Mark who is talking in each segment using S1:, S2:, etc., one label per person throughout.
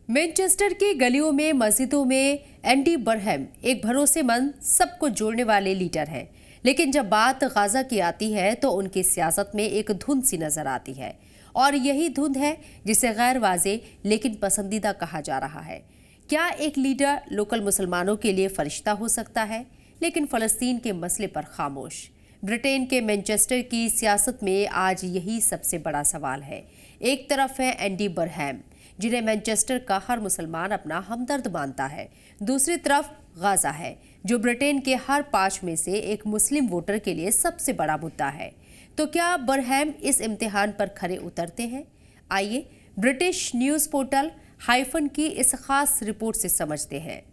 S1: Manchester की गलियों में, मस्जिदों में एंडी बरहम एक भरोसेमंद, सबको जोड़ने वाले लीडर हैं। लेकिन जब बात गाजा की आती है तो उनकी सियासत में एक धुंध सी नजर आती है, और यही धुंध है जिसे गैर वाजे लेकिन पसंदीदा कहा जा रहा है। क्या एक लीडर लोकल मुसलमानों के लिए फरिश्ता हो सकता है, लेकिन फ़लस्तीन के मसले पर खामोश? ब्रिटेन के मैनचेस्टर की सियासत में आज यही सबसे बड़ा सवाल है। एक तरफ है एंडी बरहम, जिन्हें मैनचेस्टर का हर मुसलमान अपना हमदर्द मानता है। दूसरी तरफ गाजा है, जो ब्रिटेन के हर 5 में से एक मुस्लिम वोटर के लिए सबसे बड़ा मुद्दा है। तो क्या बरहम इस इम्तिहान पर खरे उतरते हैं? आइए ब्रिटिश न्यूज़ पोर्टल हाइफन की इस खास रिपोर्ट से समझते हैं।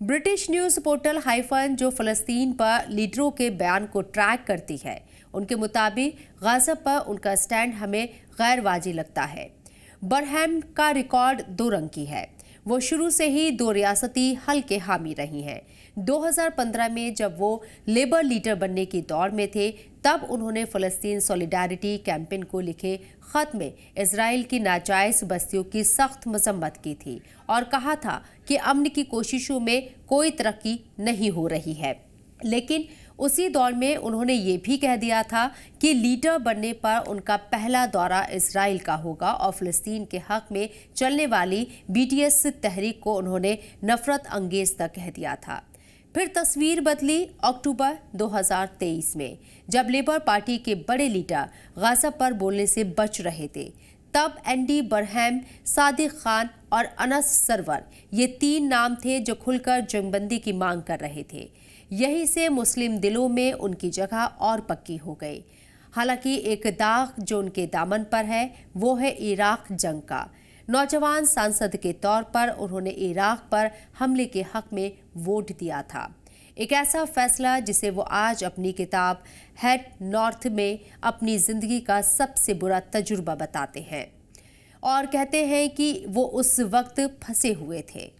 S1: ब्रिटिश न्यूज़ पोर्टल हाइफन, जो फ़लस्तीन पर लीडरों के बयान को ट्रैक करती है, उनके मुताबिक गाजा पर उनका स्टैंड हमें गैर वाजिब लगता है। बरहम का रिकॉर्ड 2 रंग की है। वो शुरू से ही 2 रियासती हल के हामी रही हैं। 2015 में जब वो लेबर लीडर बनने की दौड़ में थे, तब उन्होंने फ़लस्तीन सॉलिडारिटी कैंपेन को लिखे खत में इजराइल की नाजायज़ बस्तियों की सख्त मजम्मत की थी और कहा था कि अमन की कोशिशों में कोई तरक्की नहीं हो रही है। लेकिन उसी दौर में उन्होंने ये भी कह दिया था कि लीडर बनने पर उनका पहला दौरा इजराइल का होगा, और फ़लस्तीन के हक में चलने वाली BDS तहरीक को उन्होंने नफरत अंगेज तक कह दिया था। फिर तस्वीर बदली अक्टूबर 2023 में, जब लेबर पार्टी के बड़े लीडर गाजा पर बोलने से बच रहे थे। तब एंडी बरहम, सादिक खान और अनस सरवर, ये 3 नाम थे जो खुलकर जंगबंदी की मांग कर रहे थे। यही से मुस्लिम दिलों में उनकी जगह और पक्की हो गई। हालांकि एक दाग जो उनके दामन पर है, वो है इराक जंग का। नौजवान सांसद के तौर पर उन्होंने इराक पर हमले के हक में वोट दिया था। एक ऐसा फैसला जिसे वो आज अपनी किताब हेड नॉर्थ में अपनी जिंदगी का सबसे बुरा तजुर्बा बताते हैं, और कहते हैं कि वो उस वक्त फंसे हुए थे।